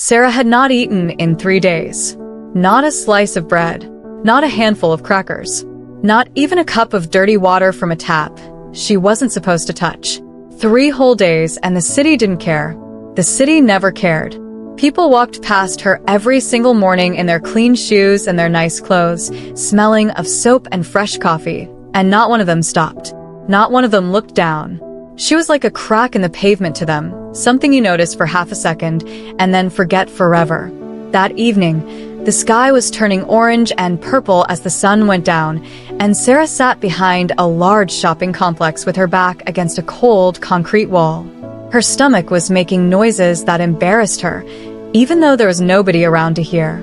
Sarah had not eaten in 3 days. Not a slice of bread. Not a handful of crackers. Not even a cup of dirty water from a tap she wasn't supposed to touch. 3 whole days, and the city didn't care. The city never cared. People walked past her every single morning in their clean shoes and their nice clothes, smelling of soap and fresh coffee, and not one of them stopped. Not one of them looked down. She was like a crack in the pavement to them, something you notice for half a second and then forget forever. That evening, the sky was turning orange and purple as the sun went down, and Sarah sat behind a large shopping complex with her back against a cold concrete wall. Her stomach was making noises that embarrassed her, even though there was nobody around to hear.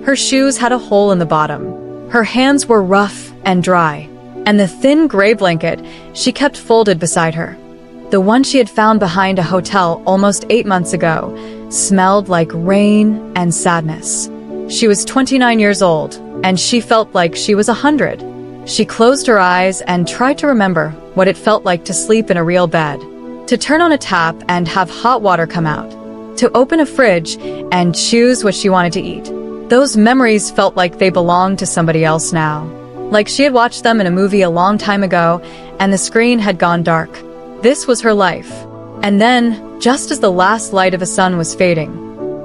Her shoes had a hole in the bottom. Her hands were rough and dry, and the thin gray blanket she kept folded beside her, the one she had found behind a hotel almost 8 months ago, smelled like rain and sadness. She was 29 years old, and she felt like she was 100. She closed her eyes and tried to remember what it felt like to sleep in a real bed, to turn on a tap and have hot water come out, to open a fridge and choose what she wanted to eat. Those memories felt like they belonged to somebody else now, like she had watched them in a movie a long time ago and the screen had gone dark. This was her life. And then, just as the last light of the sun was fading,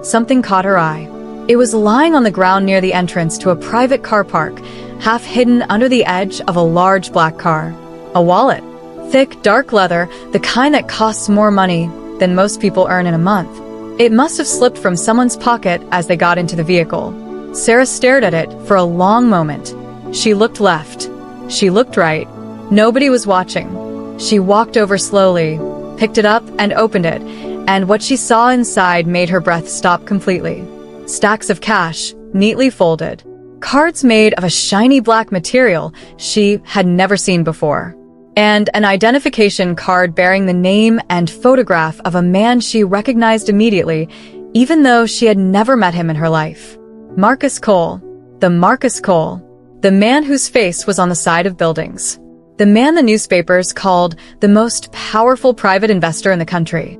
something caught her eye. It was lying on the ground near the entrance to a private car park, half hidden under the edge of a large black car. A wallet. Thick, dark leather, the kind that costs more money than most people earn in a month. It must have slipped from someone's pocket as they got into the vehicle. Sarah stared at it for a long moment. She looked left. She looked right. Nobody was watching. She walked over slowly, picked it up and opened it, and what she saw inside made her breath stop completely. Stacks of cash, neatly folded. Cards made of a shiny black material she had never seen before. And an identification card bearing the name and photograph of a man she recognized immediately, even though she had never met him in her life. Marcus Cole. The Marcus Cole. The man whose face was on the side of buildings. The man the newspapers called the most powerful private investor in the country.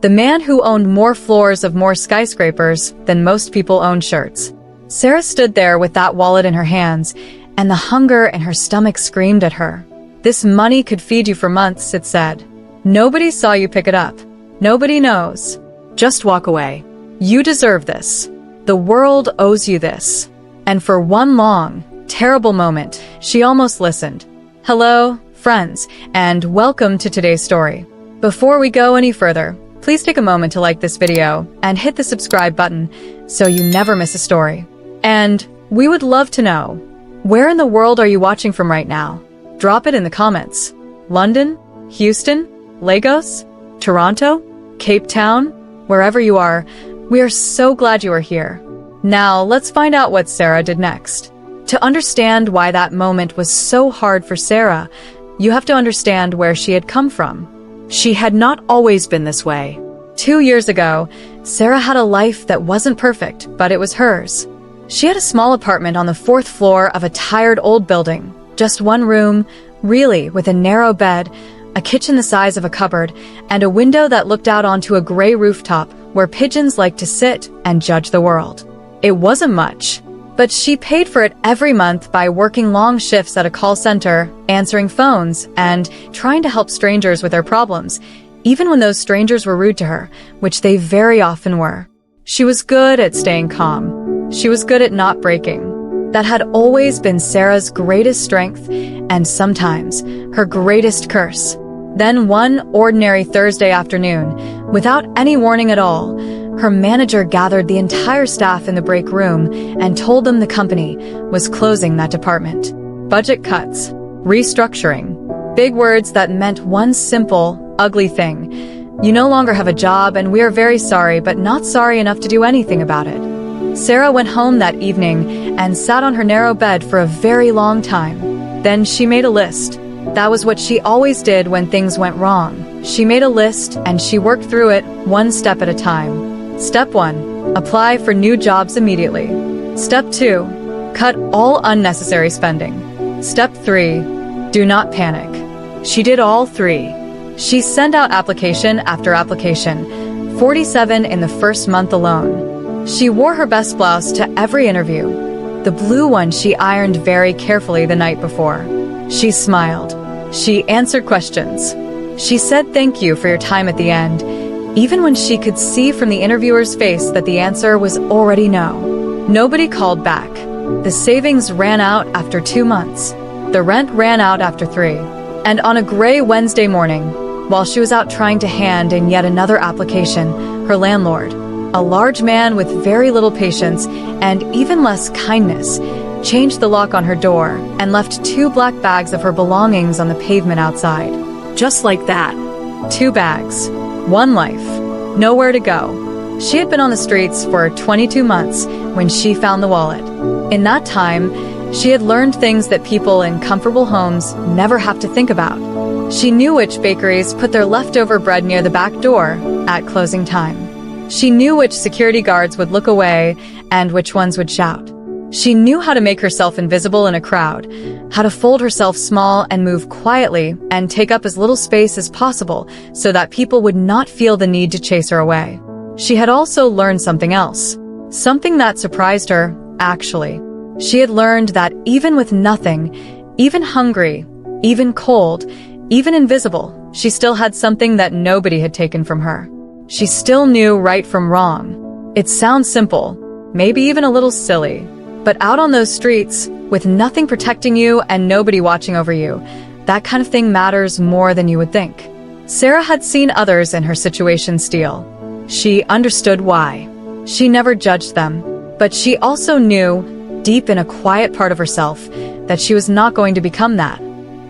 The man who owned more floors of more skyscrapers than most people owned shirts. Sarah stood there with that wallet in her hands, and the hunger in her stomach screamed at her. This money could feed you for months, it said. Nobody saw you pick it up. Nobody knows. Just walk away. You deserve this. The world owes you this. And for one long, terrible moment, she almost listened. Hello, friends, and welcome to today's story. Before we go any further, please take a moment to like this video and hit the subscribe button so you never miss a story. And we would love to know, where in the world are you watching from right now? Drop it in the comments. London, Houston, Lagos, Toronto, Cape Town, wherever you are, we are so glad you are here. Now, let's find out what Sarah did next. To understand why that moment was so hard for Sarah, you have to understand where she had come from. She had not always been this way. 2 years ago, Sarah had a life that wasn't perfect, but it was hers. She had a small apartment on the 4th floor of a tired old building. Just one room, really, with a narrow bed, a kitchen the size of a cupboard, and a window that looked out onto a gray rooftop where pigeons liked to sit and judge the world. It wasn't much, but she paid for it every month by working long shifts at a call center, answering phones, and trying to help strangers with their problems, even when those strangers were rude to her, which they very often were. She was good at staying calm. She was good at not breaking. That had always been Sarah's greatest strength, and sometimes her greatest curse. Then one ordinary Thursday afternoon, without any warning at all, her manager gathered the entire staff in the break room and told them the company was closing that department. Budget cuts, restructuring, big words that meant one simple, ugly thing. You no longer have a job and we are very sorry, but not sorry enough to do anything about it. Sarah went home that evening and sat on her narrow bed for a very long time. Then she made a list. That was what she always did when things went wrong. She made a list and she worked through it one step at a time. Step 1. Apply for new jobs immediately. Step 2. Cut all unnecessary spending. Step 3. Do not panic. She did all 3. She sent out application after application, 47 in the first month alone. She wore her best blouse to every interview, the blue one she ironed very carefully the night before. She smiled. She answered questions. She said thank you for your time at the end, even when she could see from the interviewer's face that the answer was already no. Nobody called back. The savings ran out after 2 months. The rent ran out after 3. And on a gray Wednesday morning, while she was out trying to hand in yet another application, her landlord, a large man with very little patience and even less kindness, changed the lock on her door and left 2 black bags of her belongings on the pavement outside. Just like that. 2 bags. 1 life. Nowhere to go. She had been on the streets for 22 months when she found the wallet. In that time, she had learned things that people in comfortable homes never have to think about. She knew which bakeries put their leftover bread near the back door at closing time. She knew which security guards would look away and which ones would shout. She knew how to make herself invisible in a crowd, how to fold herself small and move quietly and take up as little space as possible so that people would not feel the need to chase her away. She had also learned something else. Something that surprised her, actually. She had learned that even with nothing, even hungry, even cold, even invisible, she still had something that nobody had taken from her. She still knew right from wrong. It sounds simple, maybe even a little silly, but out on those streets, with nothing protecting you and nobody watching over you, that kind of thing matters more than you would think. Sarah had seen others in her situation steal. She understood why. She never judged them, but she also knew, deep in a quiet part of herself, that she was not going to become that.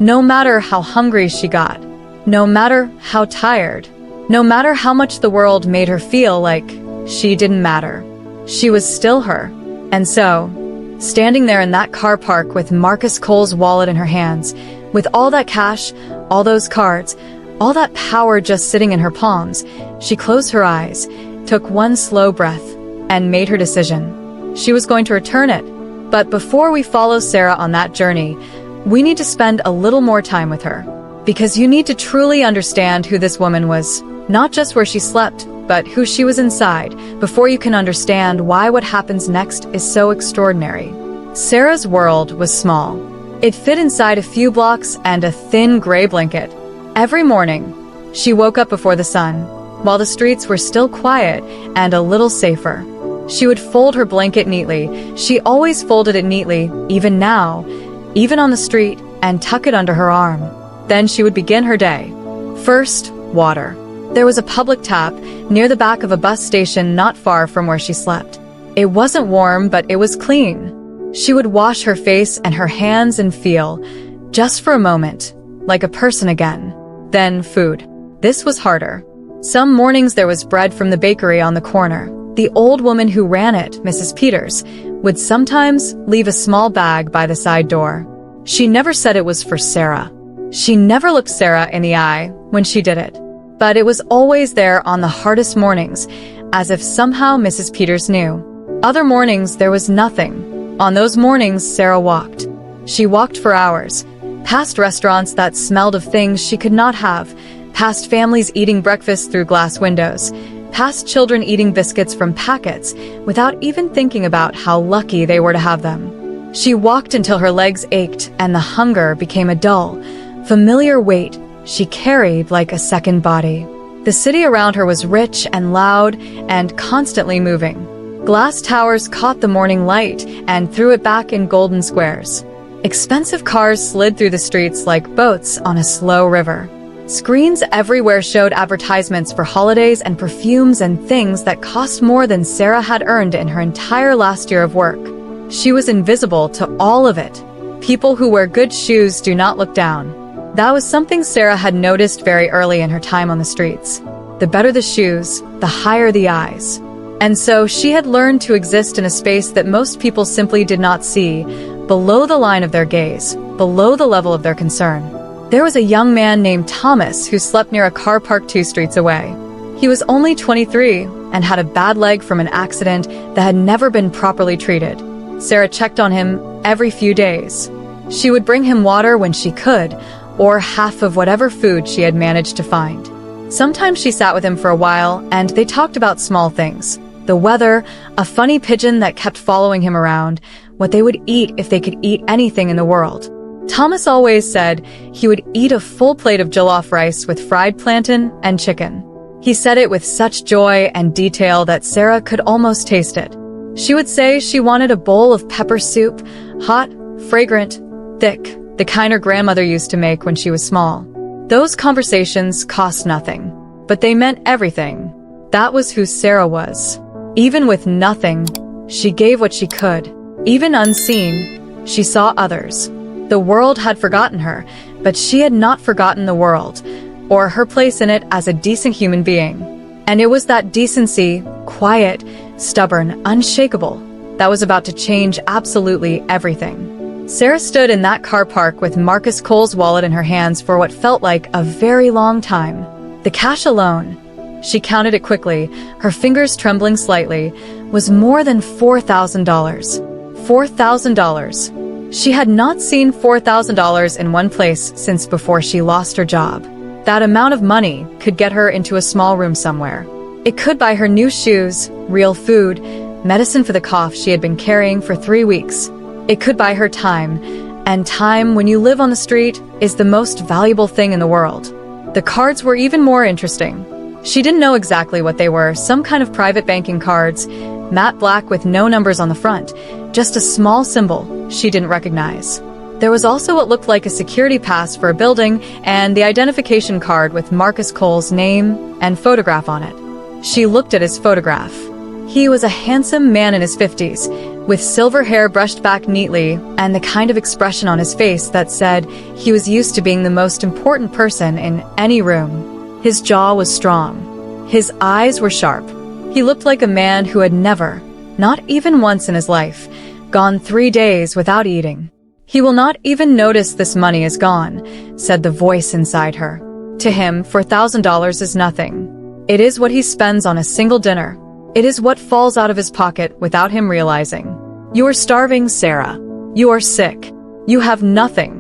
No matter how hungry she got, no matter how tired, no matter how much the world made her feel like she didn't matter, she was still her. And so, standing there in that car park with Marcus Cole's wallet in her hands, with all that cash, all those cards, all that power just sitting in her palms, she closed her eyes, took 1 slow breath, and made her decision. She was going to return it. But before we follow Sarah on that journey, we need to spend a little more time with her. Because you need to truly understand who this woman was, not just where she slept, but who she was inside, before you can understand why what happens next is so extraordinary. Sarah's world was small. It fit inside a few blocks and a thin gray blanket. Every morning, she woke up before the sun, while the streets were still quiet and a little safer. She would fold her blanket neatly. She always folded it neatly, even now, even on the street, and tuck it under her arm. Then she would begin her day. First, water. There was a public tap near the back of a bus station not far from where she slept. It wasn't warm, but it was clean. She would wash her face and her hands and feel, just for a moment, like a person again. Then food. This was harder. Some mornings there was bread from the bakery on the corner. The old woman who ran it, Mrs. Peters, would sometimes leave a small bag by the side door. She never said it was for Sarah. She never looked Sarah in the eye when she did it. But it was always there on the hardest mornings, as if somehow Mrs. Peters knew. Other mornings there was nothing. On those mornings Sarah walked. She walked for hours, past restaurants that smelled of things she could not have, past families eating breakfast through glass windows, past children eating biscuits from packets without even thinking about how lucky they were to have them. She walked until her legs ached and the hunger became a dull, familiar weight she carried like a second body. The city around her was rich and loud and constantly moving. Glass towers caught the morning light and threw it back in golden squares. Expensive cars slid through the streets like boats on a slow river. Screens everywhere showed advertisements for holidays and perfumes and things that cost more than Sarah had earned in her entire last year of work. She was invisible to all of it. People who wear good shoes do not look down. That was something Sarah had noticed very early in her time on the streets. The better the shoes, the higher the eyes. And so she had learned to exist in a space that most people simply did not see, below the line of their gaze, below the level of their concern. There was a young man named Thomas who slept near a car parked 2 streets away. He was only 23 and had a bad leg from an accident that had never been properly treated. Sarah checked on him every few days. She would bring him water when she could, or half of whatever food she had managed to find. Sometimes she sat with him for a while and they talked about small things. the weather, a funny pigeon that kept following him around, what they would eat if they could eat anything in the world. Thomas always said he would eat a full plate of jollof rice with fried plantain and chicken. He said it with such joy and detail that Sarah could almost taste it. She would say she wanted a bowl of pepper soup, hot, fragrant, thick, the kind her grandmother used to make when she was small. Those conversations cost nothing, but they meant everything. That was who Sarah was. Even with nothing, she gave what she could. Even unseen, she saw others. The world had forgotten her, but she had not forgotten the world, or her place in it as a decent human being. And it was that decency, quiet, stubborn, unshakable, that was about to change absolutely everything. Sarah stood in that car park with Marcus Cole's wallet in her hands for what felt like a very long time. The cash alone, she counted it quickly, her fingers trembling slightly, was more than $4,000. $4,000. She had not seen $4,000 in one place since before she lost her job. That amount of money could get her into a small room somewhere. It could buy her new shoes, real food, medicine for the cough she had been carrying for 3 weeks. It could buy her time, and time when you live on the street is the most valuable thing in the world. The cards were even more interesting. She didn't know exactly what they were, some kind of private banking cards, matte black with no numbers on the front, just a small symbol she didn't recognize. There was also what looked like a security pass for a building and the identification card with Marcus Cole's name and photograph on it. She looked at his photograph. He was a handsome man in his 50s, with silver hair brushed back neatly and the kind of expression on his face that said he was used to being the most important person in any room. His jaw was strong. His eyes were sharp. He looked like a man who had never, not even once in his life, gone 3 days without eating. "He will not even notice this money is gone," said the voice inside her. To him, $4,000 is nothing. It is what he spends on a single dinner. It is what falls out of his pocket without him realizing. "You are starving, Sarah. You are sick. You have nothing.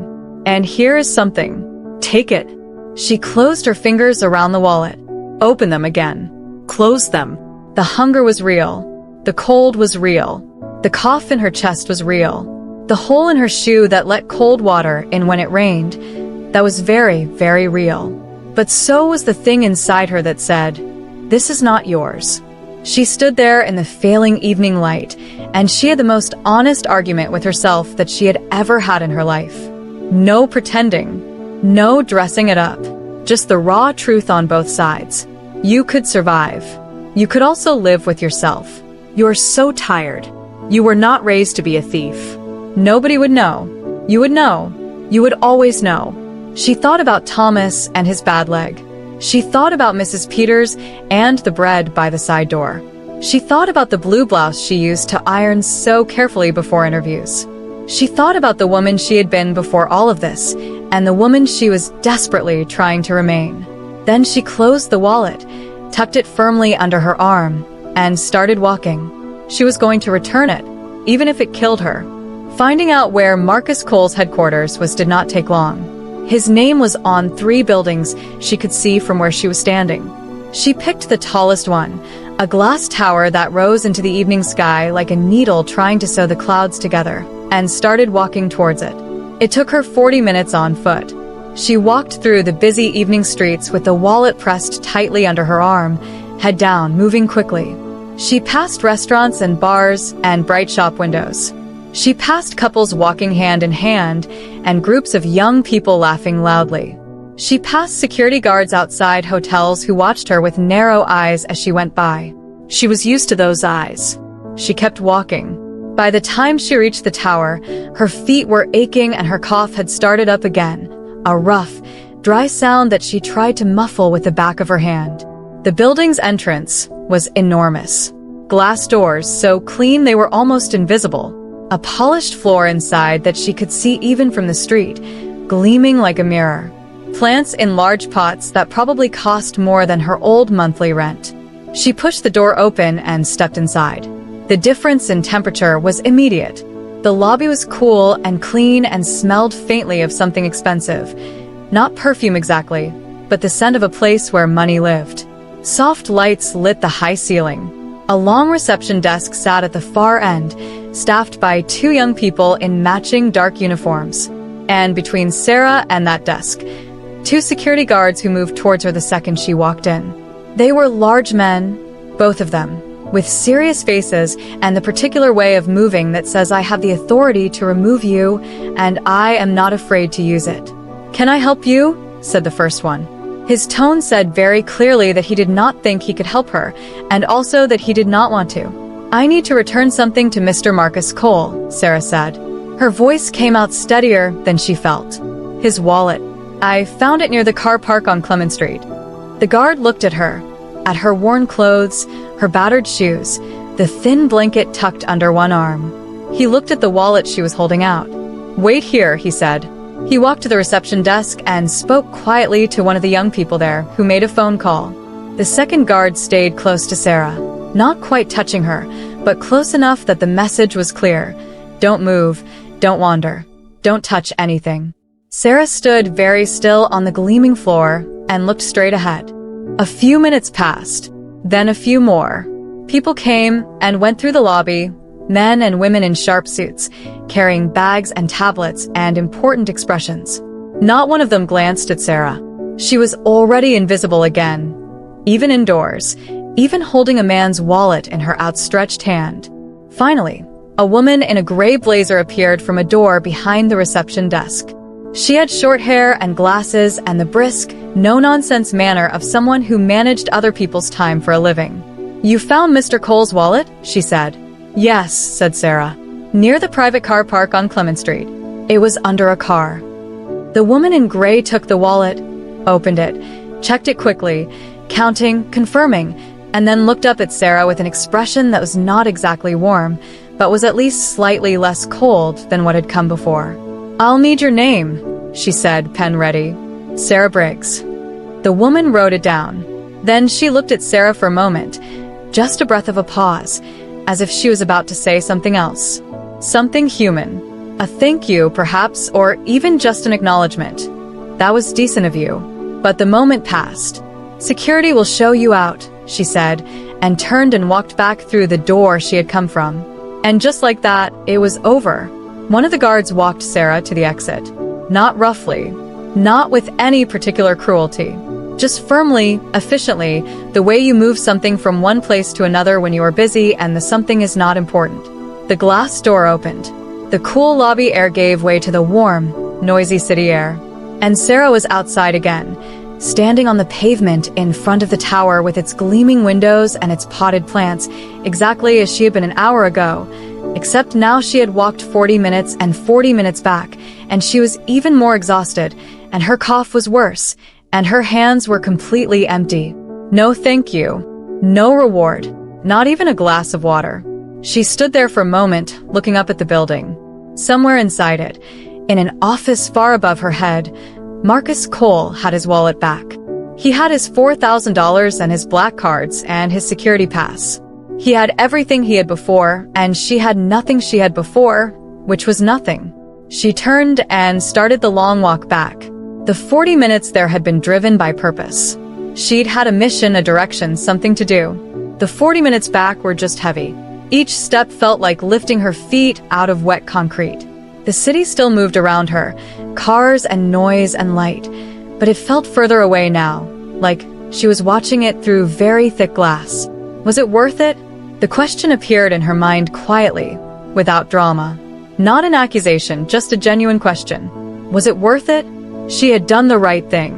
And here is something. Take it." She closed her fingers around the wallet. Open them again. Close them. The hunger was real. The cold was real. The cough in her chest was real. The hole in her shoe that let cold water in when it rained, that was very, very real. But so was the thing inside her that said, "This is not yours." She stood there in the failing evening light, and she had the most honest argument with herself that she had ever had in her life. No pretending. No dressing it up. Just the raw truth on both sides. You could survive. You could also live with yourself. You are so tired. You were not raised to be a thief. Nobody would know. You would know. You would always know. She thought about Thomas and his bad leg. She thought about Mrs. Peters and the bread by the side door. She thought about the blue blouse she used to iron so carefully before interviews. She thought about the woman she had been before all of this, and the woman she was desperately trying to remain. Then she closed the wallet, tucked it firmly under her arm, and started walking. She was going to return it, even if it killed her. Finding out where Marcus Cole's headquarters was did not take long. His name was on 3 buildings she could see from where she was standing. She picked the tallest one, a glass tower that rose into the evening sky like a needle trying to sew the clouds together, and started walking towards it. It took her 40 minutes on foot. She walked through the busy evening streets with the wallet pressed tightly under her arm, head down, moving quickly. She passed restaurants and bars and bright shop windows. She passed couples walking hand in hand and groups of young people laughing loudly. She passed security guards outside hotels who watched her with narrow eyes as she went by. She was used to those eyes. She kept walking. By the time she reached the tower, her feet were aching and her cough had started up again, a rough, dry sound that she tried to muffle with the back of her hand. The building's entrance was enormous. Glass doors so clean they were almost invisible. A polished floor inside that she could see even from the street, gleaming like a mirror. Plants in large pots that probably cost more than her old monthly rent. She pushed the door open and stepped inside. The difference in temperature was immediate. The lobby was cool and clean and smelled faintly of something expensive. Not perfume exactly, but the scent of a place where money lived. Soft lights lit the high ceiling. A long reception desk sat at the far end, staffed by two young people in matching dark uniforms. And between Sarah and that desk, two security guards who moved towards her the second she walked in. They were large men, both of them, with serious faces and the particular way of moving that says, "I have the authority to remove you, and I am not afraid to use it." "Can I help you?" said the first one. His tone said very clearly that he did not think he could help her, and also that he did not want to. "I need to return something to Mr. Marcus Cole," Sarah said. Her voice came out steadier than she felt. "His wallet. I found it near the car park on Clement Street." The guard looked at her worn clothes, her battered shoes, the thin blanket tucked under one arm. He looked at the wallet she was holding out. "Wait here," he said. He walked to the reception desk and spoke quietly to one of the young people there, who made a phone call. The second guard stayed close to Sarah, not quite touching her, but close enough that the message was clear. Don't move, don't wander, don't touch anything. Sarah stood very still on the gleaming floor and looked straight ahead. A few minutes passed, then a few more. People came and went through the lobby, men and women in sharp suits, carrying bags and tablets and important expressions. Not one of them glanced at Sarah. She was already invisible again, even indoors, even holding a man's wallet in her outstretched hand. Finally, a woman in a gray blazer appeared from a door behind the reception desk. She had short hair and glasses and the brisk, no-nonsense manner of someone who managed other people's time for a living. "You found Mr. Cole's wallet?" she said. "Yes," said Sarah. "Near the private car park on Clement Street. It was under a car." The woman in gray took the wallet, opened it, checked it quickly, counting, confirming, and then looked up at Sarah with an expression that was not exactly warm, but was at least slightly less cold than what had come before. "I'll need your name," she said, pen ready. "Sarah Briggs." The woman wrote it down. Then she looked at Sarah for a moment, just a breath of a pause, as if she was about to say something else. Something human. A thank you, perhaps, or even just an acknowledgement. "That was decent of you." But the moment passed. "Security will show you out," she said, and turned and walked back through the door she had come from. And just like that, it was over. One of the guards walked Sarah to the exit. Not roughly, not with any particular cruelty. Just firmly, efficiently, the way you move something from one place to another when you are busy and the something is not important. The glass door opened. The cool lobby air gave way to the warm, noisy city air. And Sarah was outside again, standing on the pavement in front of the tower with its gleaming windows and its potted plants, exactly as she had been an hour ago. Except now she had walked 40 minutes and 40 minutes back, and she was even more exhausted, and her cough was worse, and her hands were completely empty. No thank you. No reward. Not even a glass of water. She stood there for a moment, looking up at the building. Somewhere inside it, in an office far above her head, Marcus Cole had his wallet back. He had his $4,000 and his black cards and his security pass. He had everything he had before, and she had nothing she had before, which was nothing. She turned and started the long walk back. The 40 minutes there had been driven by purpose. She'd had a mission, a direction, something to do. The 40 minutes back were just heavy. Each step felt like lifting her feet out of wet concrete. The city still moved around her, cars and noise and light, but it felt further away now, like she was watching it through very thick glass. Was it worth it? The question appeared in her mind quietly, without drama. Not an accusation, just a genuine question. Was it worth it? She had done the right thing.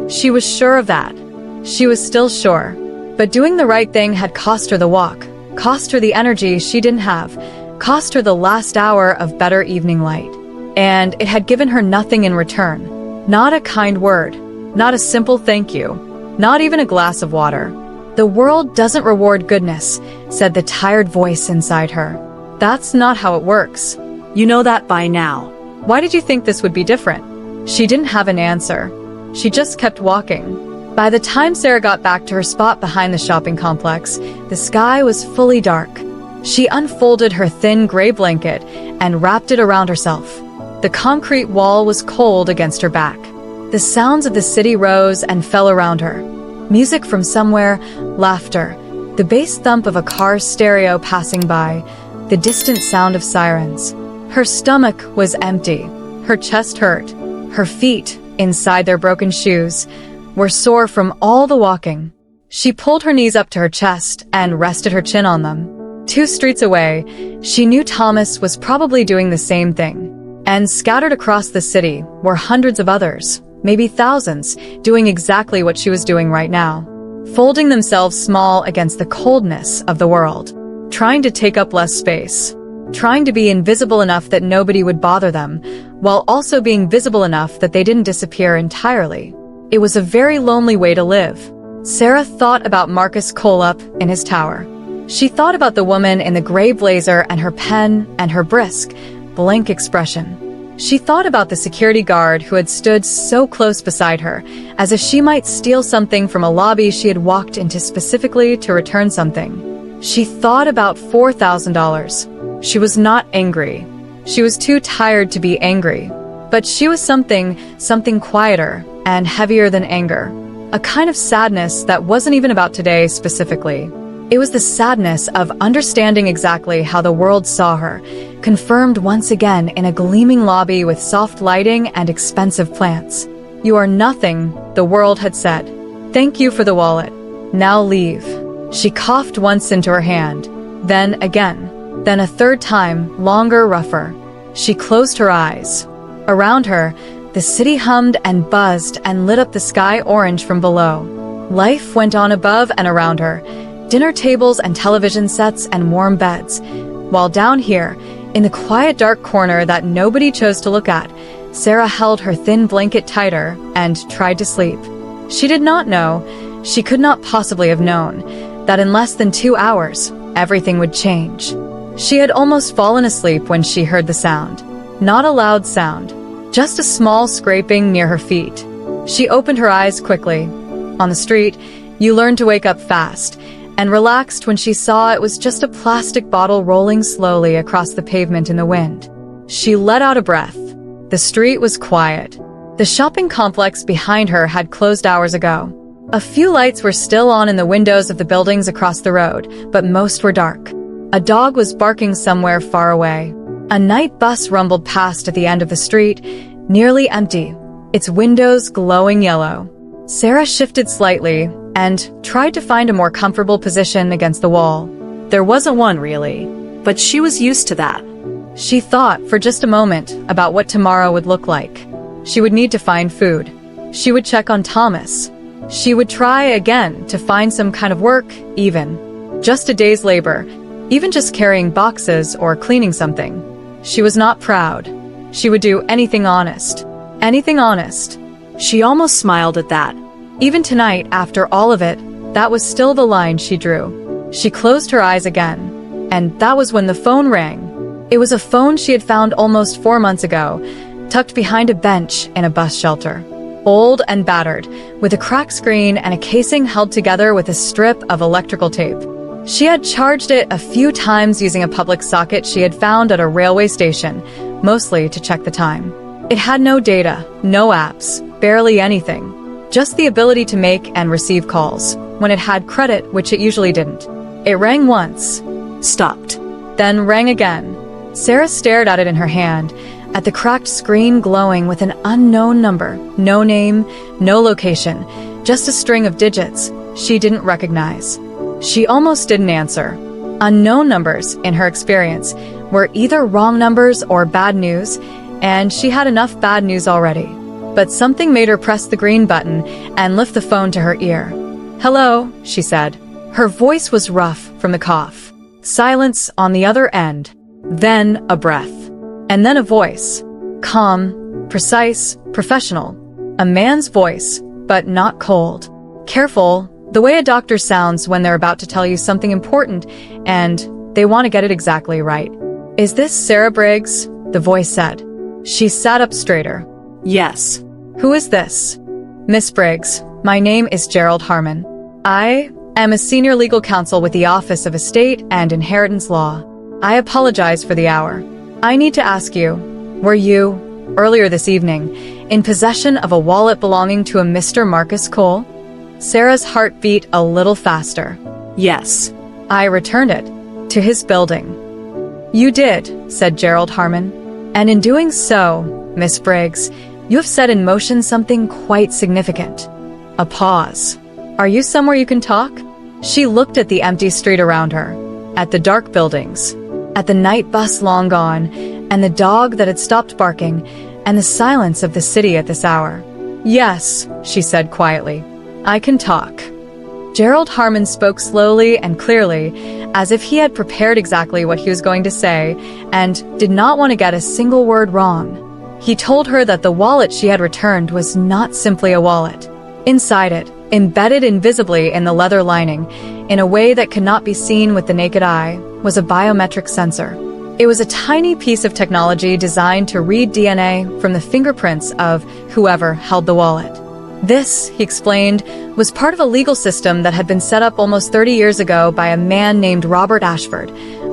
She was sure of that. She was still sure. But doing the right thing had cost her the walk, cost her the energy she didn't have, cost her the last hour of better evening light. And it had given her nothing in return. Not a kind word, not a simple thank you, not even a glass of water. "The world doesn't reward goodness," said the tired voice inside her. "That's not how it works. You know that by now. Why did you think this would be different?" She didn't have an answer. She just kept walking. By the time Sarah got back to her spot behind the shopping complex, the sky was fully dark. She unfolded her thin gray blanket and wrapped it around herself. The concrete wall was cold against her back. The sounds of the city rose and fell around her. Music from somewhere, laughter, The bass thump of a car's stereo passing by, the distant sound of sirens. Her stomach was empty. Her chest hurt. Her feet, inside their broken shoes, were sore from all the walking. She pulled her knees up to her chest and rested her chin on them. 2 streets away, she knew Thomas was probably doing the same thing. And scattered across the city were hundreds of others, maybe thousands, doing exactly what she was doing right now. Folding themselves small against the coldness of the world. Trying to take up less space. Trying to be invisible enough that nobody would bother them, while also being visible enough that they didn't disappear entirely. It was a very lonely way to live. Sarah thought about Marcus Cole up in his tower. She thought about the woman in the gray blazer and her pen and her brisk, blank expression. She thought about the security guard who had stood so close beside her, as if she might steal something from a lobby she had walked into specifically to return something. She thought about $4,000. She was not angry. She was too tired to be angry. But she was something quieter and heavier than anger. A kind of sadness that wasn't even about today specifically. It was the sadness of understanding exactly how the world saw her, confirmed once again in a gleaming lobby with soft lighting and expensive plants. "You are nothing," the world had said. "Thank you for the wallet. Now leave." She coughed once into her hand, then again, then a third time, longer, rougher. She closed her eyes. Around her, the city hummed and buzzed and lit up the sky orange from below. Life went on above and around her. Dinner tables and television sets and warm beds. While down here, in the quiet dark corner that nobody chose to look at, Sarah held her thin blanket tighter and tried to sleep. She did not know, she could not possibly have known, that in less than 2 hours, everything would change. She had almost fallen asleep when she heard the sound. Not a loud sound, just a small scraping near her feet. She opened her eyes quickly. On the street, you learn to wake up fast, and relaxed when she saw it was just a plastic bottle rolling slowly across the pavement in the wind. She let out a breath. The street was quiet. The shopping complex behind her had closed hours ago. A few lights were still on in the windows of the buildings across the road, but most were dark. A dog was barking somewhere far away. A night bus rumbled past at the end of the street, nearly empty, its windows glowing yellow. Sarah shifted slightly and tried to find a more comfortable position against the wall. There wasn't one, really, but she was used to that. She thought for just a moment about what tomorrow would look like. She would need to find food. She would check on Thomas. She would try again to find some kind of work, even. Just a day's labor, even just carrying boxes or cleaning something. She was not proud. She would do anything honest. Anything honest. She almost smiled at that. Even tonight, after all of it, that was still the line she drew. She closed her eyes again, and that was when the phone rang. It was a phone she had found almost 4 months ago, tucked behind a bench in a bus shelter. Old and battered, with a cracked screen and a casing held together with a strip of electrical tape. She had charged it a few times using a public socket she had found at a railway station, mostly to check the time. It had no data, no apps, barely anything. Just the ability to make and receive calls, when it had credit, which it usually didn't. It rang once, stopped, then rang again. Sarah stared at it in her hand, at the cracked screen glowing with an unknown number, no name, no location, just a string of digits she didn't recognize. She almost didn't answer. Unknown numbers, in her experience, were either wrong numbers or bad news, and she had enough bad news already. But something made her press the green button and lift the phone to her ear. "Hello," she said. Her voice was rough from the cough. Silence on the other end. Then a breath. And then a voice. Calm, precise, professional. A man's voice, but not cold. Careful, the way a doctor sounds when they're about to tell you something important and they want to get it exactly right. "Is this Sarah Briggs?" the voice said. She sat up straighter. "Yes." "Who is this?" "Miss Briggs, my name is Gerald Harmon. I am a senior legal counsel with the Office of Estate and Inheritance Law. I apologize for the hour. I need to ask you, were you, earlier this evening, in possession of a wallet belonging to a Mr. Marcus Cole?" Sarah's heart beat a little faster. Yes. I returned it to his building. You did, said Gerald Harmon. And in doing so, Miss Briggs, you have set in motion something quite significant. A pause. Are you somewhere you can talk? She looked at the empty street around her, at the dark buildings, at the night bus long gone, and the dog that had stopped barking, and the silence of the city at this hour. Yes, she said quietly. I can talk. Gerald Harmon spoke slowly and clearly, as if he had prepared exactly what he was going to say, and did not want to get a single word wrong. He told her that the wallet she had returned was not simply a wallet. Inside it, embedded invisibly in the leather lining, in a way that could not be seen with the naked eye, was a biometric sensor. It was a tiny piece of technology designed to read DNA from the fingerprints of whoever held the wallet. This, he explained, was part of a legal system that had been set up almost 30 years ago by a man named Robert Ashford,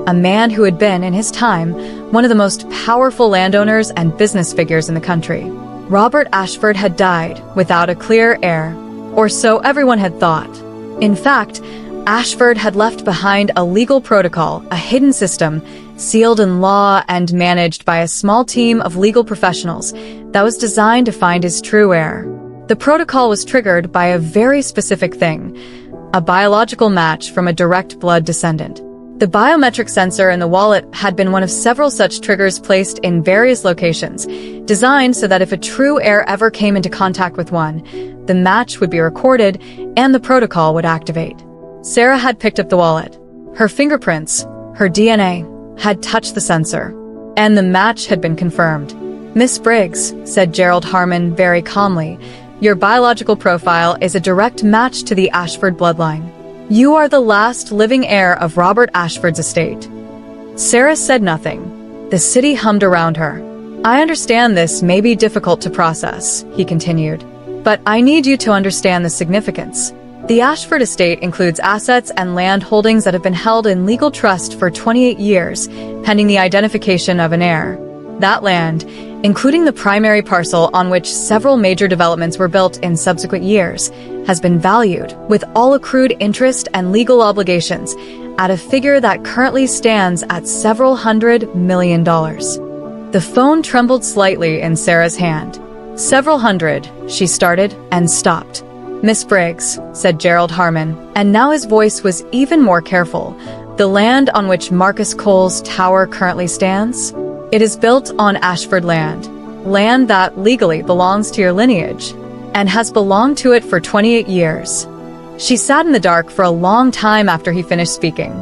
a man who had been, in his time, one of the most powerful landowners and business figures in the country. Robert Ashford had died without a clear heir, or so everyone had thought. In fact, Ashford had left behind a legal protocol, a hidden system, sealed in law and managed by a small team of legal professionals that was designed to find his true heir. The protocol was triggered by a very specific thing, a biological match from a direct blood descendant. The biometric sensor in the wallet had been one of several such triggers placed in various locations, designed so that if a true heir ever came into contact with one, the match would be recorded and the protocol would activate. Sarah had picked up the wallet. Her fingerprints, her DNA, had touched the sensor, and the match had been confirmed. Miss Briggs, said Gerald Harmon very calmly, your biological profile is a direct match to the Ashford bloodline. You are the last living heir of Robert Ashford's estate. Sarah said nothing. The city hummed around her. I understand this may be difficult to process, he continued, but I need you to understand the significance. The Ashford estate includes assets and land holdings that have been held in legal trust for 28 years, pending the identification of an heir. That land, including the primary parcel on which several major developments were built in subsequent years, has been valued, with all accrued interest and legal obligations, at a figure that currently stands at several $100 million. The phone trembled slightly in Sarah's hand. Several hundred, she started, and stopped. Miss Briggs, said Gerald Harmon, and now his voice was even more careful. The land on which Marcus Cole's tower currently stands? It is built on Ashford land that legally belongs to your lineage, and has belonged to it for 28 years. She sat in the dark for a long time after he finished speaking.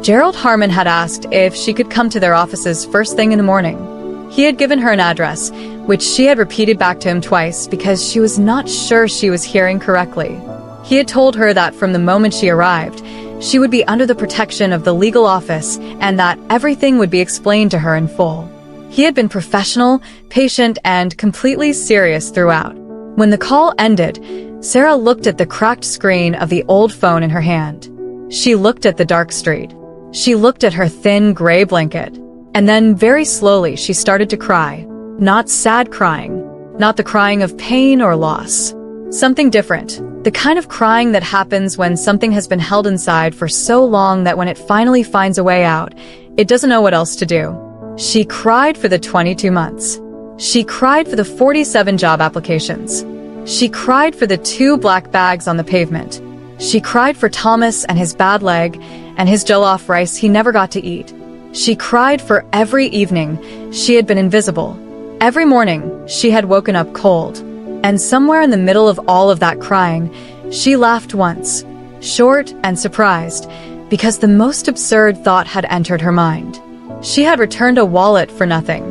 Gerald Harmon had asked if she could come to their offices first thing in the morning. He had given her an address, which she had repeated back to him twice because she was not sure she was hearing correctly. He had told her that from the moment she arrived, she would be under the protection of the legal office and that everything would be explained to her in full. He had been professional, patient, and completely serious throughout. When the call ended, Sarah looked at the cracked screen of the old phone in her hand. She looked at the dark street. She looked at her thin gray blanket. And then, very slowly, she started to cry. Not sad crying. Not the crying of pain or loss. Something different. The kind of crying that happens when something has been held inside for so long that when it finally finds a way out, it doesn't know what else to do. She cried for the 22 months. She cried for the 47 job applications. She cried for the 2 black bags on the pavement. She cried for Thomas and his bad leg and his jollof rice he never got to eat. She cried for every evening she had been invisible. Every morning she had woken up cold. And somewhere in the middle of all of that crying, she laughed once, short and surprised, because the most absurd thought had entered her mind. She had returned a wallet for nothing,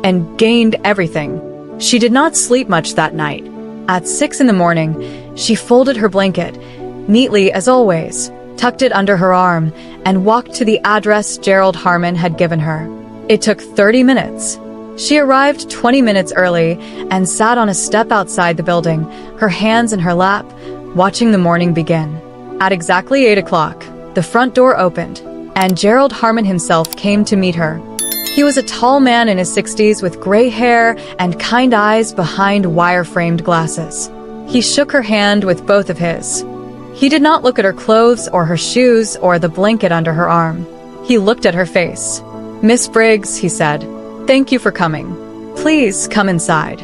and gained everything. She did not sleep much that night. At 6 in the morning, she folded her blanket, neatly as always, tucked it under her arm, and walked to the address Gerald Harmon had given her. It took 30 minutes. She arrived 20 minutes early and sat on a step outside the building, her hands in her lap, watching the morning begin. At exactly 8 o'clock, the front door opened, and Gerald Harmon himself came to meet her. He was a tall man in his 60s with gray hair and kind eyes behind wire-framed glasses. He shook her hand with both of his. He did not look at her clothes or her shoes or the blanket under her arm. He looked at her face. "Miss Briggs," he said, "thank you for coming. Please come inside."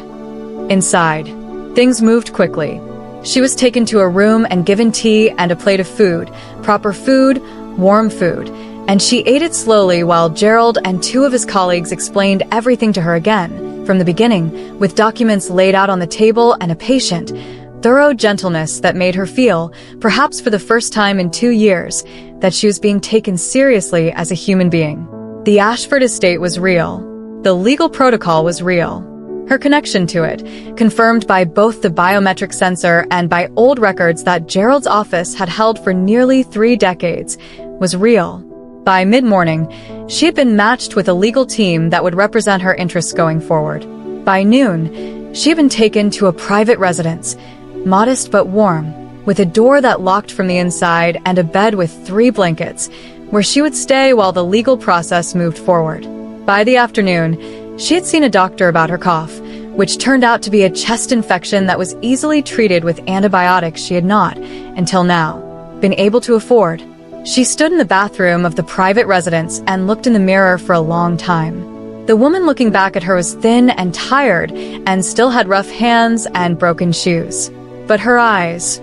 Inside, things moved quickly. She was taken to a room and given tea and a plate of food, proper food, warm food, and she ate it slowly while Gerald and two of his colleagues explained everything to her again, from the beginning, with documents laid out on the table and a patient, thorough gentleness that made her feel, perhaps for the first time in 2 years, that she was being taken seriously as a human being. The Ashford estate was real. The legal protocol was real. Her connection to it, confirmed by both the biometric sensor and by old records that Gerald's office had held for nearly 3 decades, was real. By mid-morning, she had been matched with a legal team that would represent her interests going forward. By noon, she had been taken to a private residence, modest but warm, with a door that locked from the inside and a bed with 3 blankets, where she would stay while the legal process moved forward. By the afternoon, she had seen a doctor about her cough, which turned out to be a chest infection that was easily treated with antibiotics she had not, until now, been able to afford. She stood in the bathroom of the private residence and looked in the mirror for a long time. The woman looking back at her was thin and tired and still had rough hands and broken shoes. But her eyes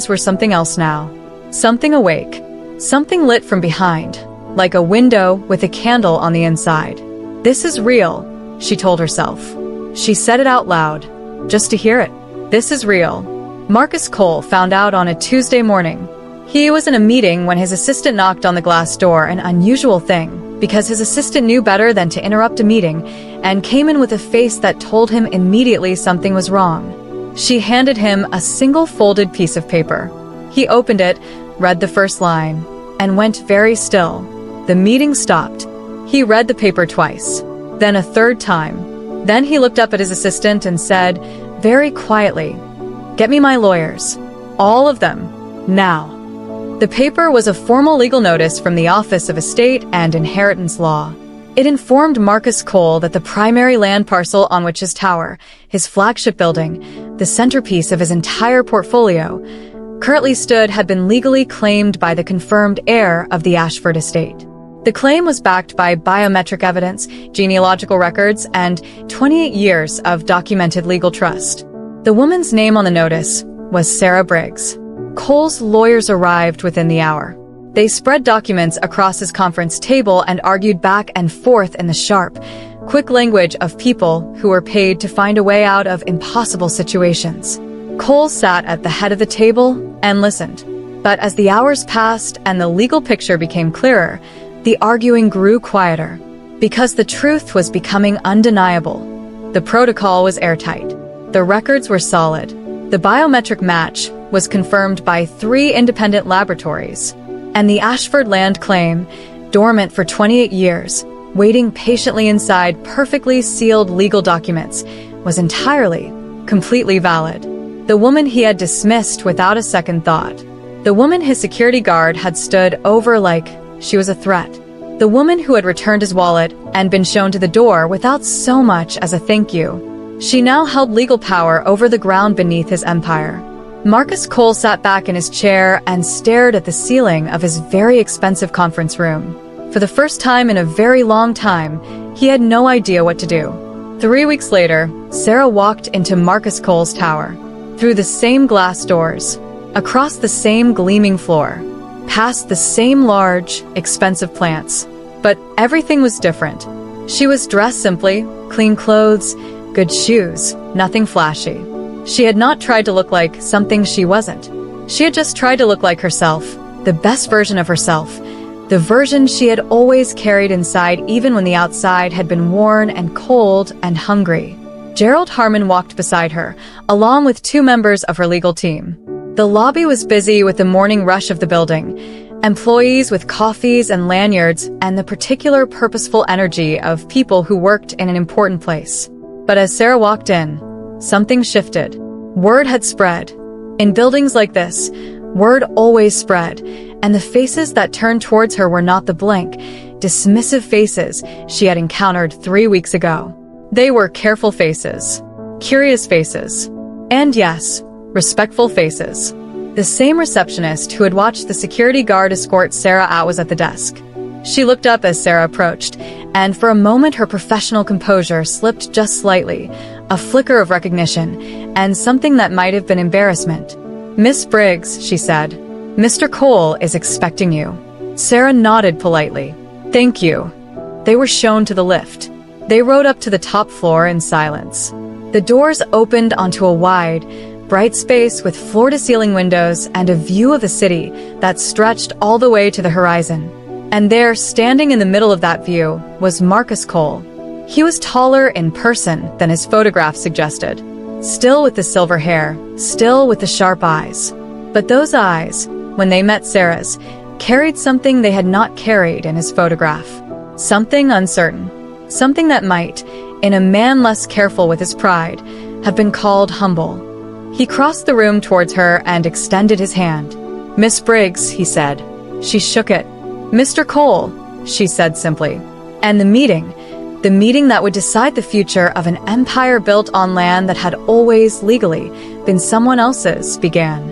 were something else now. Something awake. Something lit from behind, like a window with a candle on the inside. "This is real," she told herself. She said it out loud, just to hear it. "This is real." Marcus Cole found out on a Tuesday morning. He was in a meeting when his assistant knocked on the glass door, an unusual thing, because his assistant knew better than to interrupt a meeting, and came in with a face that told him immediately something was wrong. She handed him a single folded piece of paper. He opened it, read the first line, and went very still. The meeting stopped. He read the paper twice, then a third time. Then he looked up at his assistant and said, very quietly, "Get me my lawyers. All of them. Now." The paper was a formal legal notice from the Office of Estate and Inheritance Law. It informed Marcus Cole that the primary land parcel on which his tower, his flagship building, the centerpiece of his entire portfolio, currently stood had been legally claimed by the confirmed heir of the Ashford estate. The claim was backed by biometric evidence, genealogical records, and 28 years of documented legal trust. The woman's name on the notice was Sarah Briggs. Cole's lawyers arrived within the hour. They spread documents across his conference table and argued back and forth in the sharp, quick language of people who were paid to find a way out of impossible situations. Cole sat at the head of the table and listened. But as the hours passed and the legal picture became clearer, the arguing grew quieter, because the truth was becoming undeniable. The protocol was airtight. The records were solid. The biometric match was confirmed by 3 independent laboratories, and the Ashford land claim, dormant for 28 years, waiting patiently inside perfectly sealed legal documents, was entirely, completely valid. The woman he had dismissed without a second thought. The woman his security guard had stood over like she was a threat. The woman who had returned his wallet and been shown to the door without so much as a thank you. She now held legal power over the ground beneath his empire. Marcus Cole sat back in his chair and stared at the ceiling of his very expensive conference room. For the first time in a very long time, he had no idea what to do. 3 weeks later, Sarah walked into Marcus Cole's tower, through the same glass doors, across the same gleaming floor, past the same large, expensive plants. But everything was different. She was dressed simply, clean clothes, good shoes, nothing flashy. She had not tried to look like something she wasn't. She had just tried to look like herself, the best version of herself, the version she had always carried inside even when the outside had been worn and cold and hungry. Gerald Harmon walked beside her, along with 2 members of her legal team. The lobby was busy with the morning rush of the building, employees with coffees and lanyards, and the particular purposeful energy of people who worked in an important place. But as Sarah walked in, something shifted. Word had spread. In buildings like this, word always spread, and the faces that turned towards her were not the blank, dismissive faces she had encountered 3 weeks ago. They were careful faces, curious faces, and yes, respectful faces. The same receptionist who had watched the security guard escort Sarah out was at the desk. She looked up as Sarah approached, and for a moment her professional composure slipped just slightly, a flicker of recognition, and something that might have been embarrassment. "Miss Briggs," she said, "Mr. Cole is expecting you." Sarah nodded politely. "Thank you." They were shown to the lift. They rode up to the top floor in silence. The doors opened onto a wide, bright space with floor-to-ceiling windows and a view of the city that stretched all the way to the horizon. And there, standing in the middle of that view, was Marcus Cole. He was taller in person than his photograph suggested. Still with the silver hair, still with the sharp eyes. But those eyes, when they met Sarah's, carried something they had not carried in his photograph. Something uncertain. Something that might, in a man less careful with his pride, have been called humble. He crossed the room towards her and extended his hand. "Miss Briggs," he said. She shook it. "Mr. Cole," she said simply. And the meeting that would decide the future of an empire built on land that had always, legally, been someone else's, began.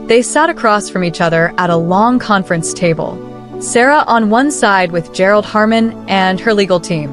They sat across from each other at a long conference table. Sarah on one side with Gerald Harmon and her legal team.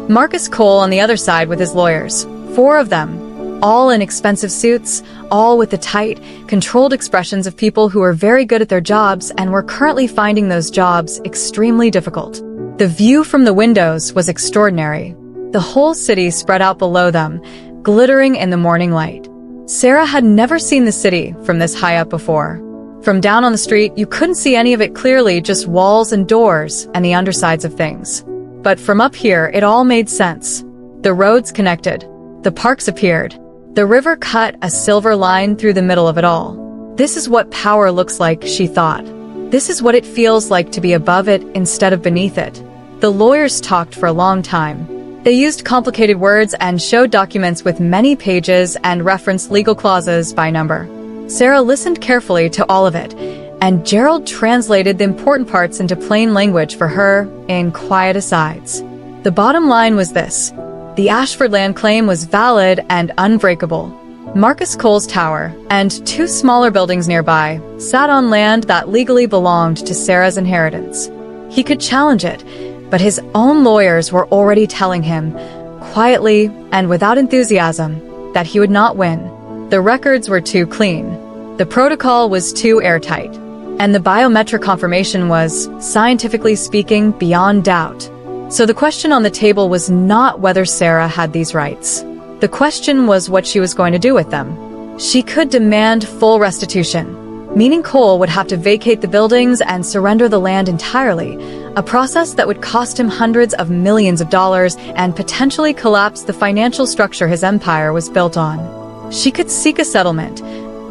Marcus Cole on the other side with his lawyers. 4 of them, all in expensive suits, all with the tight, controlled expressions of people who were very good at their jobs and were currently finding those jobs extremely difficult. The view from the windows was extraordinary. The whole city spread out below them, glittering in the morning light. Sarah had never seen the city from this high up before. From down on the street, you couldn't see any of it clearly, just walls and doors and the undersides of things. But from up here, it all made sense. The roads connected. The parks appeared. The river cut a silver line through the middle of it all. This is what power looks like, she thought. This is what it feels like to be above it instead of beneath it. The lawyers talked for a long time. They used complicated words and showed documents with many pages and referenced legal clauses by number. Sarah listened carefully to all of it, and Gerald translated the important parts into plain language for her in quiet asides. The bottom line was this. The Ashford land claim was valid and unbreakable. Marcus Cole's tower and 2 smaller buildings nearby sat on land that legally belonged to Sarah's inheritance. He could challenge it, but his own lawyers were already telling him, quietly and without enthusiasm, that he would not win. The records were too clean. The protocol was too airtight. And the biometric confirmation was, scientifically speaking, beyond doubt. So the question on the table was not whether Sarah had these rights. The question was what she was going to do with them. She could demand full restitution, meaning Cole would have to vacate the buildings and surrender the land entirely, a process that would cost him hundreds of millions of dollars and potentially collapse the financial structure his empire was built on. She could seek a settlement,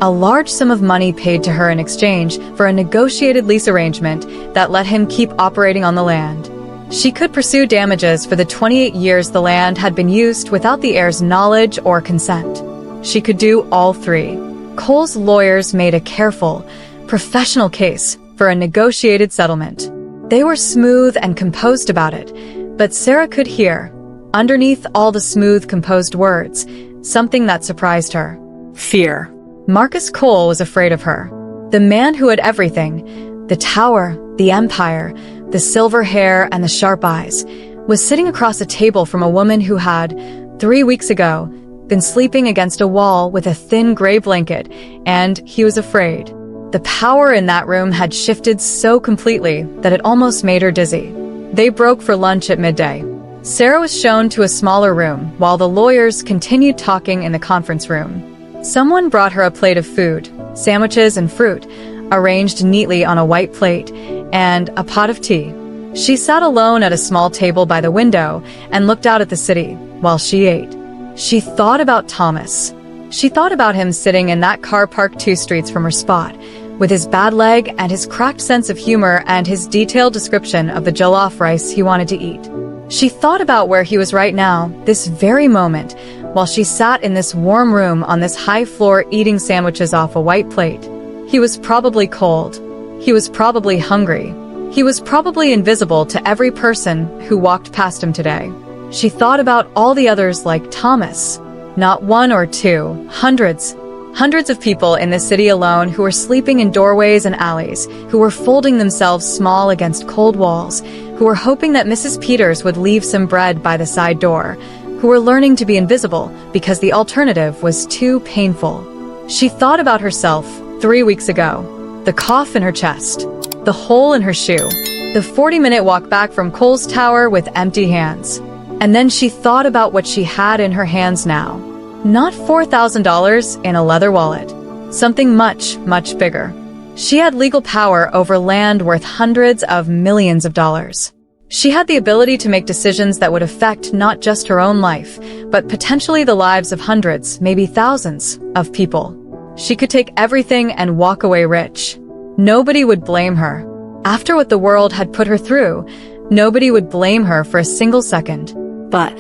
a large sum of money paid to her in exchange for a negotiated lease arrangement that let him keep operating on the land. She could pursue damages for the 28 years the land had been used without the heir's knowledge or consent. She could do all 3. Cole's lawyers made a careful, professional case for a negotiated settlement. They were smooth and composed about it, but Sarah could hear, underneath all the smooth, composed words, something that surprised her. Fear. Marcus Cole was afraid of her. The man who had everything, the tower, the empire, the silver hair and the sharp eyes, was sitting across a table from a woman who had, 3 weeks ago, been sleeping against a wall with a thin gray blanket, and he was afraid. The power in that room had shifted so completely that it almost made her dizzy. They broke for lunch at midday. Sarah was shown to a smaller room while the lawyers continued talking in the conference room. Someone brought her a plate of food, sandwiches and fruit, arranged neatly on a white plate, and a pot of tea. She sat alone at a small table by the window and looked out at the city while she ate. She thought about Thomas. She thought about him sitting in that car parked 2 streets from her spot, with his bad leg and his cracked sense of humor and his detailed description of the jollof rice he wanted to eat. She thought about where he was right now, this very moment, while she sat in this warm room on this high floor eating sandwiches off a white plate. He was probably cold. He was probably hungry. He was probably invisible to every person who walked past him today. She thought about all the others like Thomas. Not 1 or 2, hundreds. Hundreds of people in the city alone who were sleeping in doorways and alleys, who were folding themselves small against cold walls, who were hoping that Mrs. Peters would leave some bread by the side door, who were learning to be invisible because the alternative was too painful. She thought about herself 3 weeks ago, the cough in her chest, the hole in her shoe, the 40-minute walk back from Cole's tower with empty hands. And then she thought about what she had in her hands now. Not $4,000 in a leather wallet. Something much, much bigger. She had legal power over land worth hundreds of millions of dollars. She had the ability to make decisions that would affect not just her own life, but potentially the lives of hundreds, maybe thousands, of people. She could take everything and walk away rich. Nobody would blame her. After what the world had put her through, nobody would blame her for a single second. But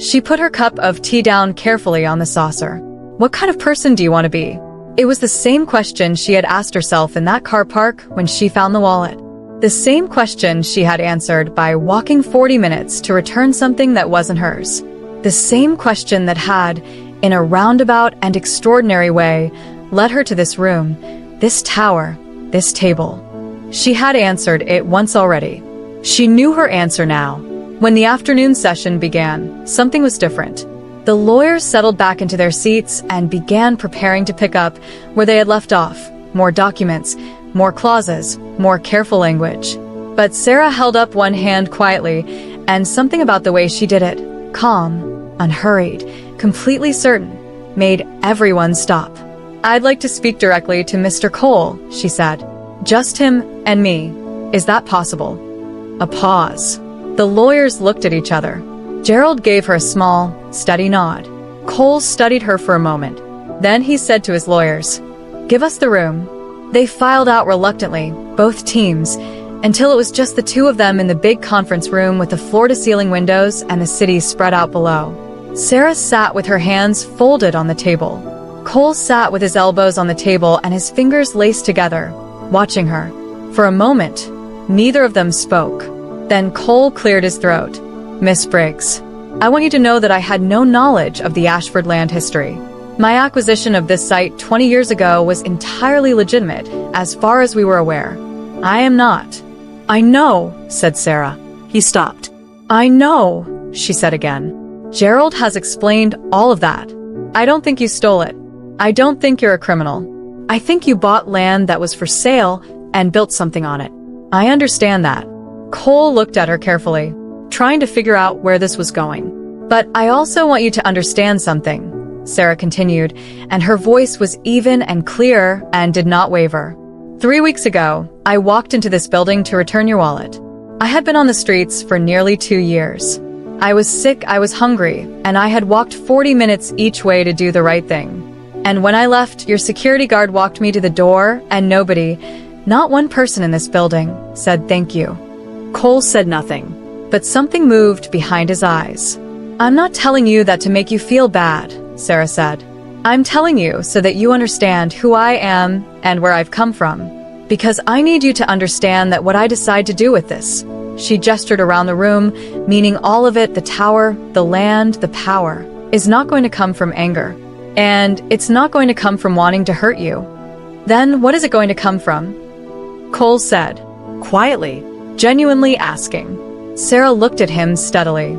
she put her cup of tea down carefully on the saucer. What kind of person do you want to be? It was the same question she had asked herself in that car park when she found the wallet. The same question she had answered by walking 40 minutes to return something that wasn't hers. The same question that had, in a roundabout and extraordinary way, led her to this room, this tower, this table. She had answered it once already. She knew her answer now. When the afternoon session began, something was different. The lawyers settled back into their seats and began preparing to pick up where they had left off. More documents, more clauses, more careful language. But Sarah held up one hand quietly, and something about the way she did it, calm, unhurried, completely certain, made everyone stop. "I'd like to speak directly to Mr. Cole," she said. "Just him and me. Is that possible?" A pause. The lawyers looked at each other. Gerald gave her a small, steady nod. Cole studied her for a moment. Then he said to his lawyers, "Give us the room." They filed out reluctantly, both teams, until it was just the two of them in the big conference room with the floor-to-ceiling windows and the city spread out below. Sarah sat with her hands folded on the table. Cole sat with his elbows on the table and his fingers laced together, watching her. For a moment, neither of them spoke. Then Cole cleared his throat. "Miss Briggs, I want you to know that I had no knowledge of the Ashford land history. My acquisition of this site 20 years ago was entirely legitimate, as far as we were aware. I am not." "I know," said Sarah. He stopped. "I know," she said again. "Gerald has explained all of that. I don't think you stole it. I don't think you're a criminal. I think you bought land that was for sale and built something on it. I understand that." Cole looked at her carefully, trying to figure out where this was going. "But I also want you to understand something," Sarah continued, and her voice was even and clear and did not waver. 3 weeks ago, I walked into this building to return your wallet. I had been on the streets for nearly 2 years. I was sick, I was hungry, and I had walked 40 minutes each way to do the right thing. And when I left, your security guard walked me to the door, and nobody, not one person in this building, said thank you." Cole said nothing, but something moved behind his eyes. "I'm not telling you that to make you feel bad," Sarah said. "I'm telling you so that you understand who I am and where I've come from. Because I need you to understand that what I decide to do with this," she gestured around the room, meaning all of it, the tower, the land, the power, "is not going to come from anger. And it's not going to come from wanting to hurt you. Then what is it going to come from?" Cole said, quietly, genuinely asking. Sarah looked at him steadily.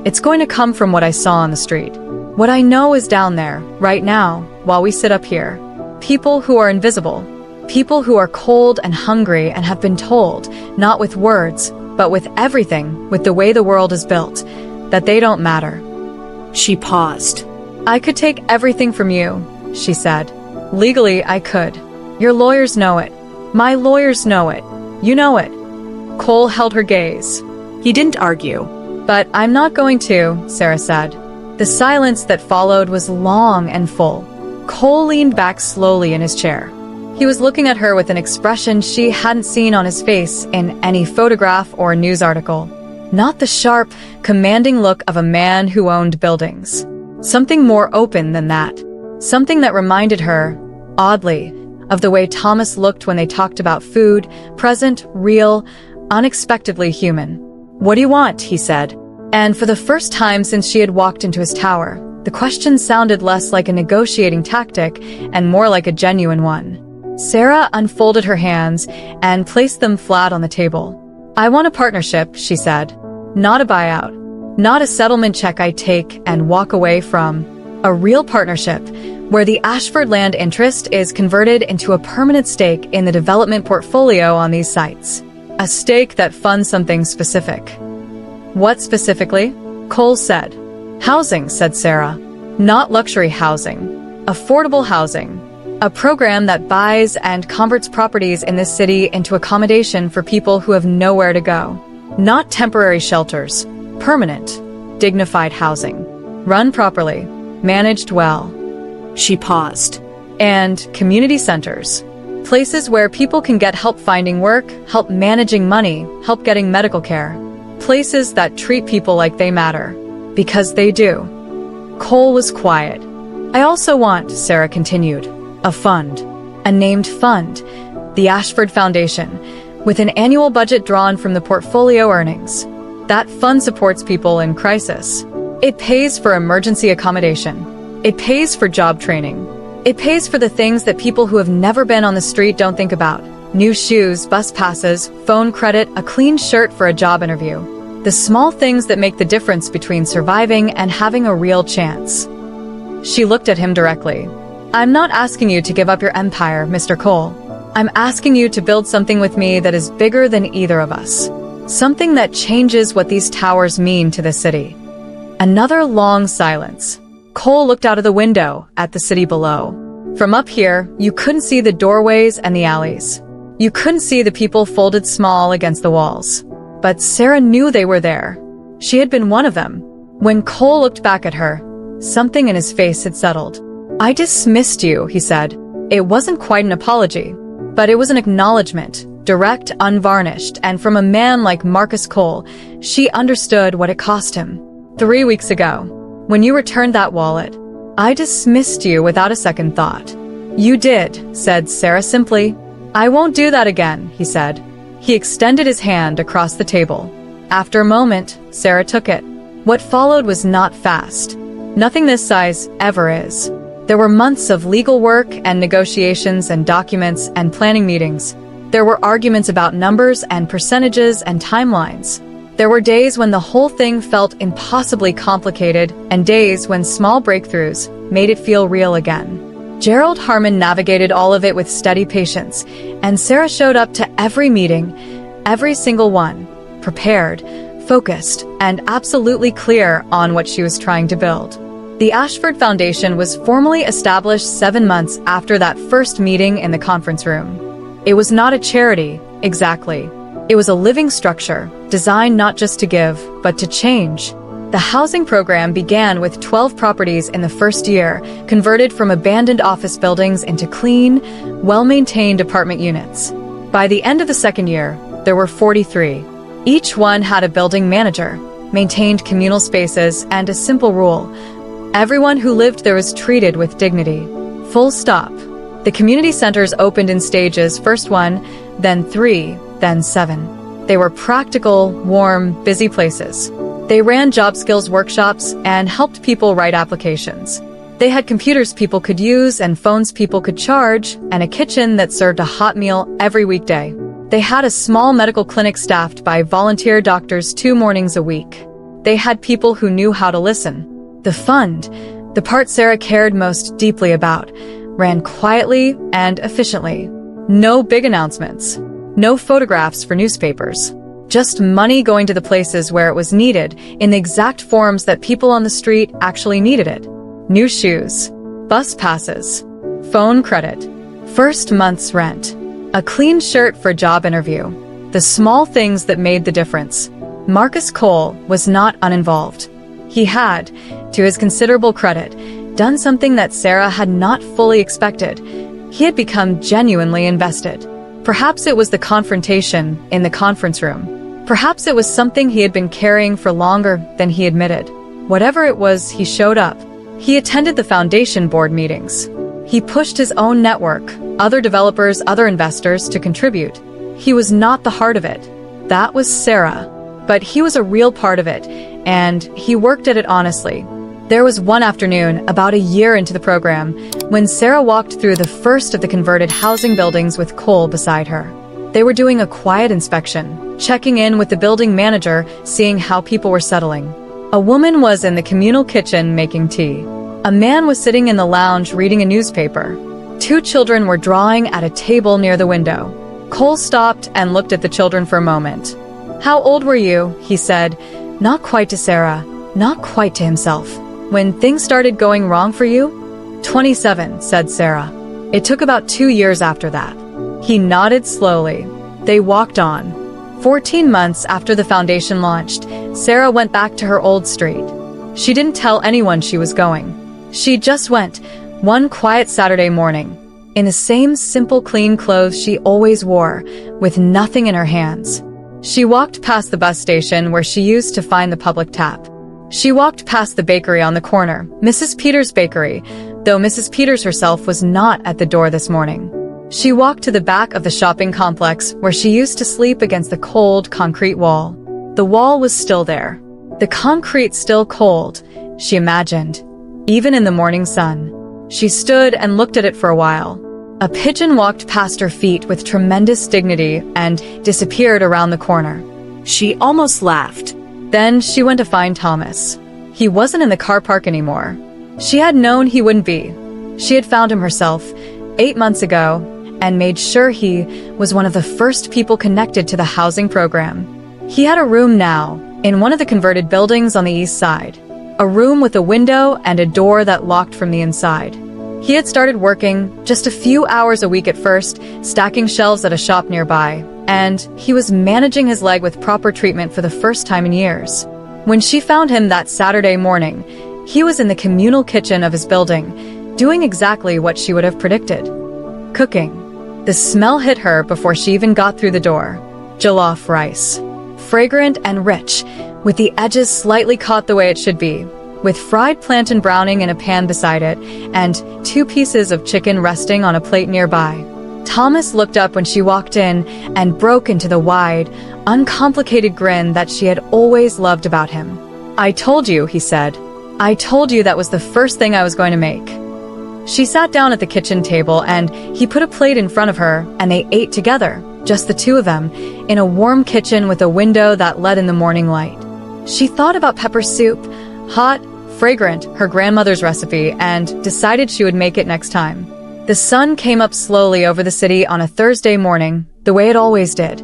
"It's going to come from what I saw on the street. What I know is down there, right now, while we sit up here. People who are invisible. People who are cold and hungry and have been told, not with words, but with everything, with the way the world is built, that they don't matter." She paused. "I could take everything from you," she said. "Legally, I could. Your lawyers know it. My lawyers know it. You know it." Cole held her gaze. He didn't argue. "But I'm not going to," Sarah said. The silence that followed was long and full. Cole leaned back slowly in his chair. He was looking at her with an expression she hadn't seen on his face in any photograph or news article. Not the sharp, commanding look of a man who owned buildings. Something more open than that. Something that reminded her, oddly, of the way Thomas looked when they talked about food, present, real, unexpectedly human. "What do you want?" he said. And for the first time since she had walked into his tower, The question sounded less like a negotiating tactic and more like a genuine one. Sarah unfolded her hands and placed them flat on the table. "I want a partnership," she said. "Not a buyout. Not a settlement check I take and walk away from. A real partnership, where the Ashford land interest is converted into a permanent stake in the development portfolio on these sites. A stake that funds something specific." "What specifically?" Cole said. "Housing," said Sarah. "Not luxury housing. Affordable housing. A program that buys and converts properties in this city into accommodation for people who have nowhere to go. Not temporary shelters. Permanent, dignified housing. Run properly. Managed well." She paused. "And community centers. Places where people can get help finding work, help managing money, help getting medical care. Places that treat people like they matter. Because they do." Cole was quiet. "I also want," Sarah continued, "a fund. A named fund. The Ashford Foundation, with an annual budget drawn from the portfolio earnings. That fund supports people in crisis. It pays for emergency accommodation. It pays for job training. It pays for the things that people who have never been on the street don't think about. New shoes, bus passes, phone credit, a clean shirt for a job interview. The small things that make the difference between surviving and having a real chance." She looked at him directly. "I'm not asking you to give up your empire, Mr. Cole. I'm asking you to build something with me that is bigger than either of us. Something that changes what these towers mean to the city." Another long silence. Cole looked out of the window at the city below. From up here, you couldn't see the doorways and the alleys. You couldn't see the people folded small against the walls. But Sarah knew they were there. She had been one of them. When Cole looked back at her, something in his face had settled. "I dismissed you," he said. It wasn't quite an apology, but it was an acknowledgement, direct, unvarnished, and from a man like Marcus Cole, she understood what it cost him. 3 weeks ago, when you returned that wallet, I dismissed you without a second thought. "You did," said Sarah simply. "I won't do that again," he said. He extended his hand across the table. After a moment, Sarah took it. What followed was not fast. Nothing this size ever is. There were months of legal work and negotiations and documents and planning meetings. There were arguments about numbers and percentages and timelines. There were days when the whole thing felt impossibly complicated and days when small breakthroughs made it feel real again. Gerald Harmon navigated all of it with steady patience, and Sarah showed up to every meeting, every single one, prepared, focused, and absolutely clear on what she was trying to build. The Ashford Foundation was formally established 7 months after that first meeting in the conference room. It was not a charity, exactly. It was a living structure, designed not just to give, but to change. The housing program began with 12 properties in the first year, converted from abandoned office buildings into clean, well-maintained apartment units. By the end of the second year, there were 43. Each one had a building manager, maintained communal spaces, and a simple rule. Everyone who lived there was treated with dignity. Full stop. The community centers opened in stages, first 1, then 3, then 7. They were practical, warm, busy places. They ran job skills workshops and helped people write applications. They had computers people could use and phones people could charge, and a kitchen that served a hot meal every weekday. They had a small medical clinic staffed by volunteer doctors 2 mornings a week. They had people who knew how to listen. The fund, the part Sarah cared most deeply about, ran quietly and efficiently. No big announcements. No photographs for newspapers. Just money going to the places where it was needed, in the exact forms that people on the street actually needed it. New shoes, bus passes, phone credit, first month's rent, a clean shirt for a job interview. The small things that made the difference. Marcus Cole was not uninvolved. He had, to his considerable credit, done something that Sarah had not fully expected. He had become genuinely invested. Perhaps it was the confrontation in the conference room. Perhaps it was something he had been carrying for longer than he admitted. Whatever it was, he showed up. He attended the foundation board meetings. He pushed his own network, other developers, other investors to contribute. He was not the heart of it. That was Sarah. But he was a real part of it, and he worked at it honestly. There was one afternoon, about a year into the program, when Sarah walked through the first of the converted housing buildings with Cole beside her. They were doing a quiet inspection, checking in with the building manager, seeing how people were settling. A woman was in the communal kitchen making tea. A man was sitting in the lounge reading a newspaper. 2 children were drawing at a table near the window. Cole stopped and looked at the children for a moment. "How old were you?" he said, not quite to Sarah, not quite to himself. "When things started going wrong for you?" 27, said Sarah. "It took about 2 years after that." He nodded slowly. They walked on. 14 months after the foundation launched, Sarah went back to her old street. She didn't tell anyone she was going. She just went, one quiet Saturday morning, in the same simple clean clothes she always wore, with nothing in her hands. She walked past the bus station where she used to find the public tap. She walked past the bakery on the corner, Mrs. Peters' bakery, though Mrs. Peters herself was not at the door this morning. She walked to the back of the shopping complex where she used to sleep against the cold concrete wall. The wall was still there. The concrete still cold, she imagined, even in the morning sun. She stood and looked at it for a while. A pigeon walked past her feet with tremendous dignity and disappeared around the corner. She almost laughed. Then she went to find Thomas. He wasn't in the car park anymore. She had known he wouldn't be. She had found him herself 8 months ago and made sure he was one of the first people connected to the housing program. He had a room now in one of the converted buildings on the east side. A room with a window and a door that locked from the inside. He had started working just a few hours a week at first, stacking shelves at a shop nearby, and he was managing his leg with proper treatment for the first time in years. When she found him that Saturday morning, he was in the communal kitchen of his building, doing exactly what she would have predicted. Cooking. The smell hit her before she even got through the door. Jollof rice. Fragrant and rich, with the edges slightly caught the way it should be, with fried plantain browning in a pan beside it, and 2 pieces of chicken resting on a plate nearby. Thomas looked up when she walked in and broke into the wide, uncomplicated grin that she had always loved about him. "I told you," he said. "I told you that was the first thing I was going to make." She sat down at the kitchen table and he put a plate in front of her and they ate together, just the 2 of them, in a warm kitchen with a window that let in the morning light. She thought about pepper soup, hot, fragrant, her grandmother's recipe, and decided she would make it next time. The sun came up slowly over the city on a Thursday morning, the way it always did,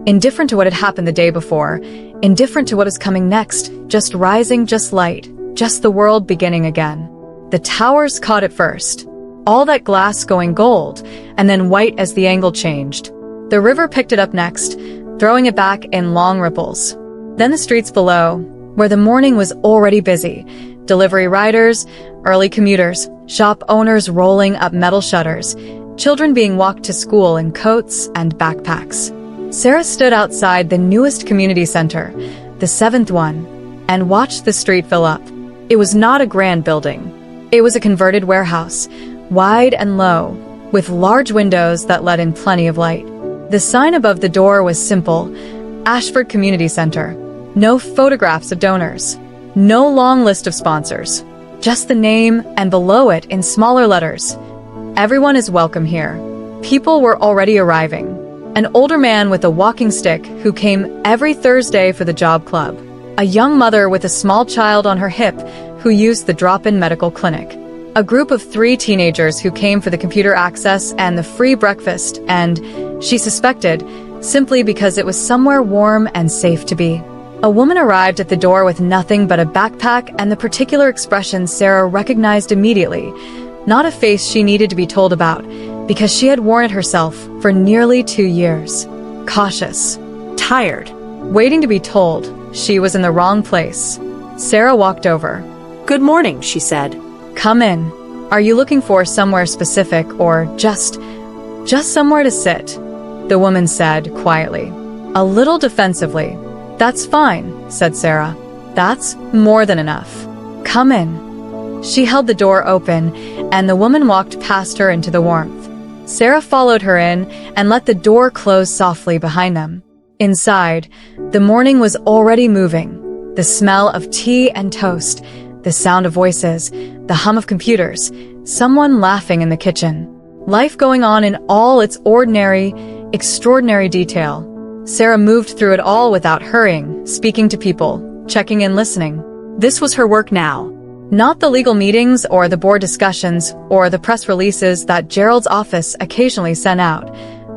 indifferent to what had happened the day before, indifferent to what was coming next, just rising, just light, just the world beginning again. The towers caught it first, all that glass going gold, and then white as the angle changed. The river picked it up next, throwing it back in long ripples. Then the streets below, where the morning was already busy, delivery riders, early commuters, shop owners rolling up metal shutters, children being walked to school in coats and backpacks. Sarah stood outside the newest community center, the 7th one, and watched the street fill up. It was not a grand building. It was a converted warehouse, wide and low, with large windows that let in plenty of light. The sign above the door was simple, Ashford Community Center. No photographs of donors. No long list of sponsors. Just the name, and below it, in smaller letters, "Everyone is welcome here." People were already arriving. An older man with a walking stick who came every Thursday for the job club. A young mother with a small child on her hip who used the drop-in medical clinic. A group of 3 teenagers who came for the computer access and the free breakfast, and, she suspected, simply because it was somewhere warm and safe to be. A woman arrived at the door with nothing but a backpack and the particular expression Sarah recognized immediately, not a face she needed to be told about, because she had worn it herself for nearly 2 years. Cautious, tired, waiting to be told she was in the wrong place. Sarah walked over. "Good morning," she said. "Come in. Are you looking for somewhere specific or just somewhere to sit?" the woman said quietly, a little defensively. "That's fine," said Sarah. "That's more than enough. Come in." She held the door open, and the woman walked past her into the warmth. Sarah followed her in and let the door close softly behind them. Inside, the morning was already moving. The smell of tea and toast, the sound of voices, the hum of computers, someone laughing in the kitchen. Life going on in all its ordinary, extraordinary detail. Sarah moved through it all without hurrying, speaking to people, checking in, listening. This was her work now. Not the legal meetings or the board discussions or the press releases that Gerald's office occasionally sent out,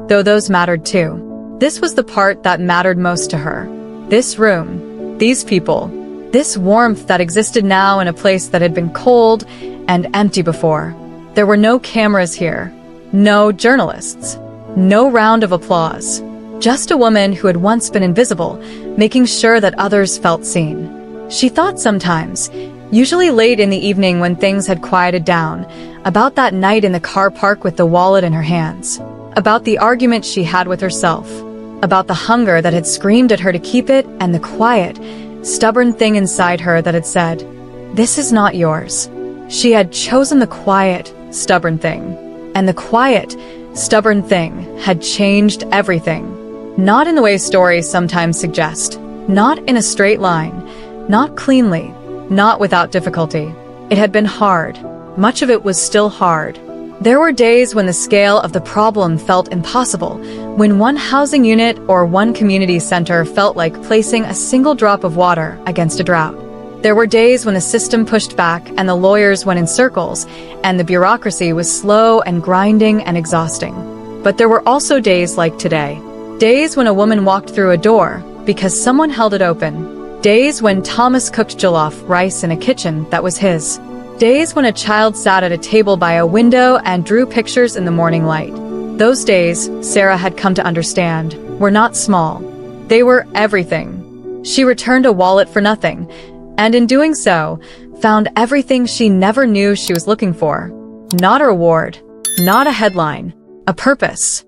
though those mattered too. This was the part that mattered most to her. This room, these people, this warmth that existed now in a place that had been cold and empty before. There were no cameras here, no journalists, no round of applause. Just a woman who had once been invisible, making sure that others felt seen. She thought sometimes, usually late in the evening when things had quieted down, about that night in the car park with the wallet in her hands, about the argument she had with herself, about the hunger that had screamed at her to keep it and the quiet, stubborn thing inside her that had said, "This is not yours." She had chosen the quiet, stubborn thing, and the quiet, stubborn thing had changed everything. Not in the way stories sometimes suggest, not in a straight line, not cleanly, not without difficulty. It had been hard. Much of it was still hard. There were days when the scale of the problem felt impossible, when one housing unit or one community center felt like placing a single drop of water against a drought. There were days when the system pushed back and the lawyers went in circles, and the bureaucracy was slow and grinding and exhausting. But there were also days like today. Days when a woman walked through a door because someone held it open. Days when Thomas cooked jollof rice in a kitchen that was his. Days when a child sat at a table by a window and drew pictures in the morning light. Those days, Sarah had come to understand, were not small. They were everything. She returned a wallet for nothing, and in doing so, found everything she never knew she was looking for. Not a reward, not a headline, a purpose.